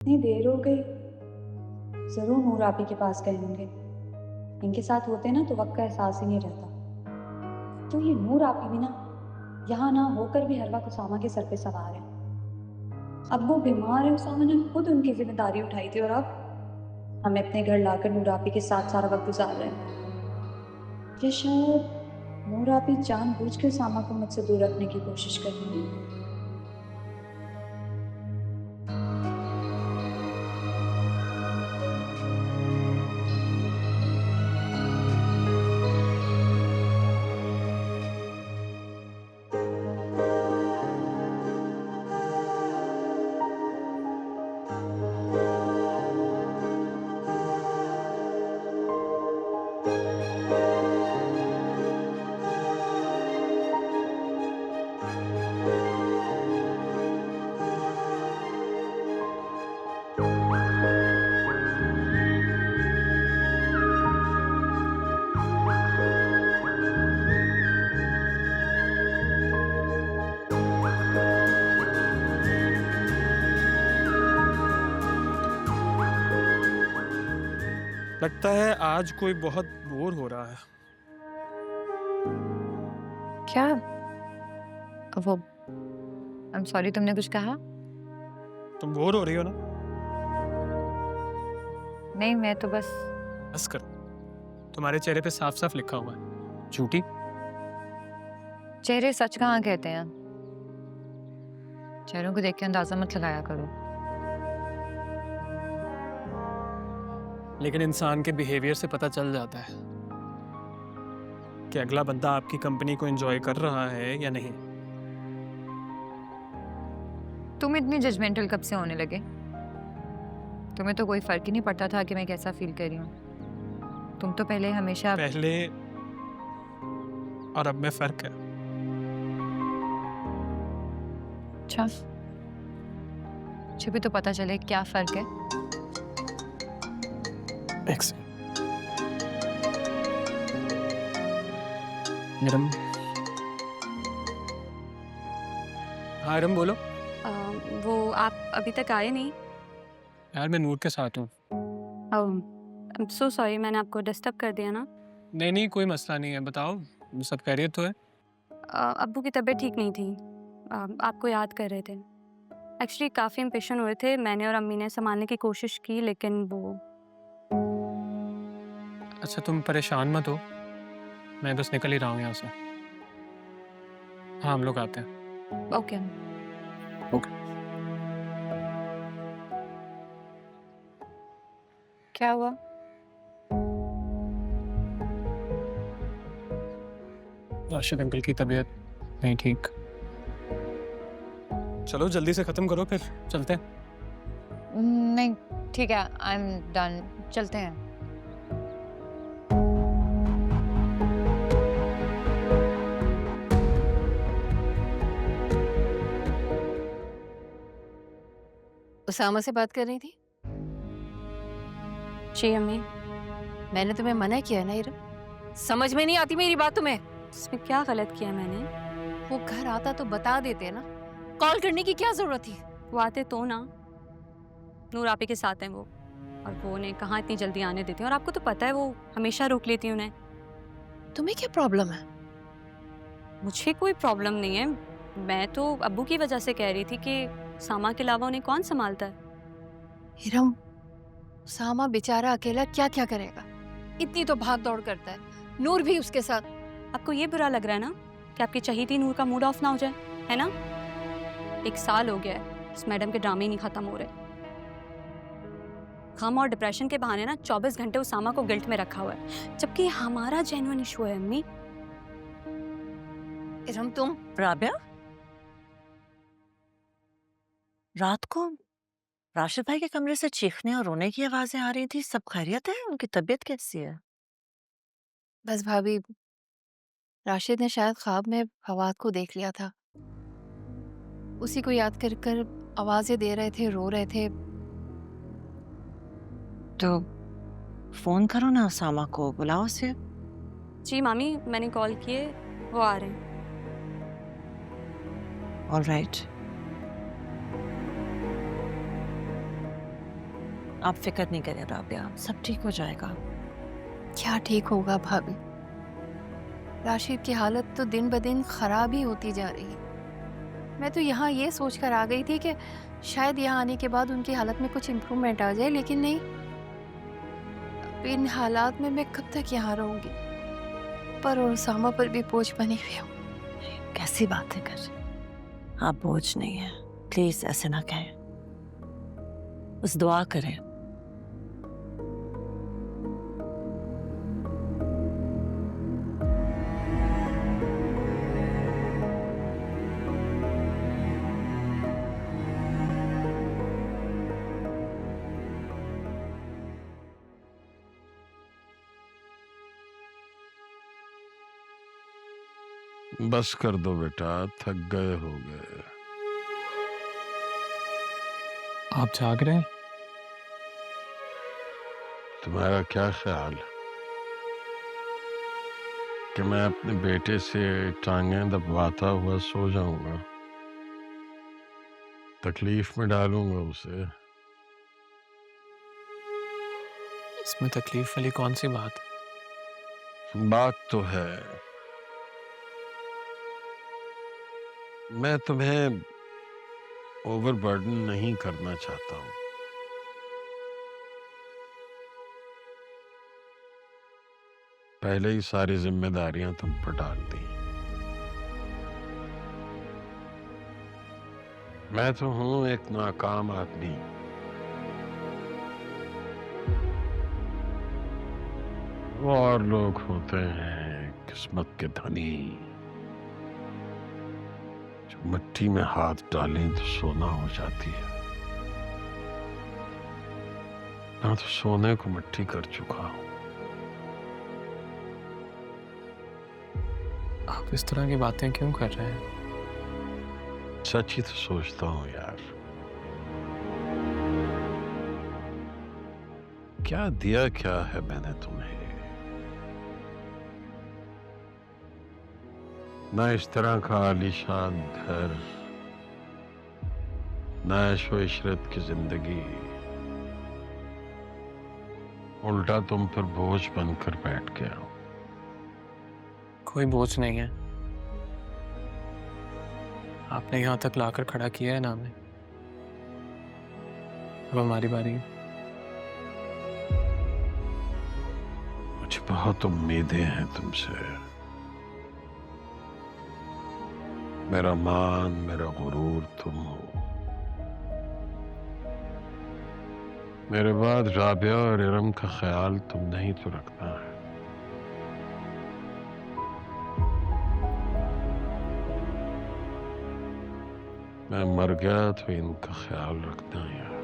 इतनी देर हो गई, जरूर नूर आपी के पास गए होंगे। इनके साथ होते ना तो वक्त का एहसास ही नहीं रहता। तो ये नूर आपी भी ना यहाँ ना होकर भी हर वक्त उसामा के सर पे सवार है। अब वो बीमार है, उसामा ने खुद उनकी जिम्मेदारी उठाई थी और अब हमें अपने घर लाकर नूर आपी के साथ सारा वक्त गुजार रहे हैं। या शायद नूर आपी जानबूझ के उसामा को मुझसे दूर रखने की कोशिश कर रही है। लगता है आज कोई बहुत बोर हो रहा है। क्या? वो आई एम सॉरी, तुमने कुछ कहा? तुम बोर हो रही हो ना? नहीं, मैं तो बस बस करो, तुम्हारे चेहरे पे साफ साफ लिखा हुआ है झूठी। चेहरे सच कहाँ कहते हैं। चेहरों को देख के अंदाजा मत लगाया करो। लेकिन इंसान के बिहेवियर से पता चल जाता है कि अगला बंदा आपकी कंपनी को एंजॉय कर रहा है या नहीं। तुम इतनी जजमेंटल कब से होने लगे? तुम्हें तो कोई फर्क ही नहीं पड़ता था कि मैं कैसा फील कर रही हूँ। तुम तो पहले हमेशा पहले और अब में फर्क है। अच्छा, मुझे भी तो पता चले क्या फर्क है। एक सेकंड। इरम, हाँ इरम बोलो। वो आप अभी तक आए नहीं? यार मैं नूर के साथ हूँ। आई एम सो सॉरी, मैंने आपको डिस्टर्ब कर दिया ना? नहीं नहीं, कोई मसला नहीं है, बताओ सब खैरियत तो है? अब्बू की तबीयत ठीक नहीं थी। आपको याद कर रहे थे। एक्चुअली काफ़ी इम्पेशेंट हुए थे, मैंने और अम्मी ने संभालने की कोशिश की लेकिन वो अच्छा तुम परेशान मत हो, मैं बस निकल ही रहा हूँ यहाँ से। हाँ हम लोग आते हैं। ओके। ओके। क्या हुआ? राशिद अंकल की तबीयत नहीं ठीक। चलो जल्दी से खत्म करो फिर चलते हैं। नहीं, ठीक है, आई एम डन, चलते हैं। उसामा से बात कर रही थी? जी अम्मी। मैंने तुम्हें मना किया ना इरम, समझ में नहीं आती मेरी बात तुम्हें? इसमें क्या गलत किया मैंने? वो घर आता तो बता देते ना, कॉल करने की क्या जरूरत थी? वो आते तो ना। नूर आपी के साथ हैं वो, और वो उन्हें कहाँ इतनी जल्दी आने देती हैं, और आपको तो पता है वो हमेशा रोक लेती हैं उन्हें। तुम्हें क्या प्रॉब्लम है? मुझे कोई प्रॉब्लम नहीं है, मैं तो अब्बू की वजह से कह रही थी कि सामा के अलावा उन्हें कौन संभालता है। इरम, उसामा बेचारा अकेला क्या क्या करेगा, इतनी तो भाग दौड़ करता है, नूर भी उसके साथ। आपको ये बुरा लग रहा है ना कि आपकी चहीती नूर का मूड ऑफ ना हो जाए, है ना? 1 साल हो गया है, इस मैडम के ड्रामे ही नहीं खत्म हो रहे। गम और डिप्रेशन के बहाने ना 24 घंटे उसामा को गिल्ट में रखा हुआ है, जबकि हमारा जेन्युइन इशू है अम्मी। इरम तुम राबिया, रात को राशिद भाई के कमरे से चीखने और रोने की आवाजें आ रही थी, सब खैरियत है? उनकी तबीयत कैसी है? बस भाभी, राशिद ने शायद ख्वाब में फवाद को देख लिया था, उसी को याद कर कर आवाजें दे रहे थे, रो रहे थे। तो फोन करो ना उसामा को, बुलाओ उसे। जी मामी, मैंने कॉल किए, वो आ रहे हैं। All right. आप फिक्र नहीं करें राबिया, सब ठीक हो जाएगा। क्या ठीक होगा भाभी? राशिद की हालत तो दिन ब दिन खराब ही होती जा रही है। मैं तो यहाँ ये सोचकर आ गई थी कि शायद यहाँ आने के बाद उनकी हालत में कुछ इम्प्रूवमेंट आ जाए, लेकिन नहीं। अब इन हालात में मैं कब तक यहाँ रहूंगी? पर और उसामा पर भी बोझ बनी हुई हूँ। कैसी बातें कर रहे? आप बोझ नहीं है, प्लीज ऐसे ना कहें। बस दुआ करें। बस कर दो बेटा, थक गए हो गए। आप जाग रहे हैं? तुम्हारा क्या ख्याल है कि मैं अपने बेटे से टांगें दबवाता हुआ सो जाऊंगा, तकलीफ में डालूंगा उसे? इसमें तकलीफ वाली कौन सी बात है? बात तो है, मैं तुम्हें ओवरबर्डन नहीं करना चाहता हूं। पहले ही सारी जिम्मेदारियां तुम पर डाल दी। मैं तो हूं एक नाकाम आदमी। और लोग होते हैं किस्मत के धनी, जो मिट्टी में हाथ डालें तो सोना हो जाती है। मैं तो सोने को मिट्टी कर चुका हूं। आप इस तरह की बातें क्यों कर रहे हैं? सच ही तो सोचता हूं यार। क्या दिया क्या है मैंने तुम्हें? ना इस तरह का आलीशान घर, ना ऐशो इशरत की जिंदगी, उल्टा तुम पर बोझ बनकर बैठ गया हूं। कोई बोझ नहीं है, आपने यहाँ तक लाकर खड़ा किया है ना हमें। अब हमारी बारी है। मुझे बहुत उम्मीदें हैं तुमसे। मेरा मान, मेरा गुरूर तुम हो। मेरे बाद राबिया और इरम का ख्याल तुमने ही तो रखना है। मैं मर गया तो इनका ख्याल रखना यार।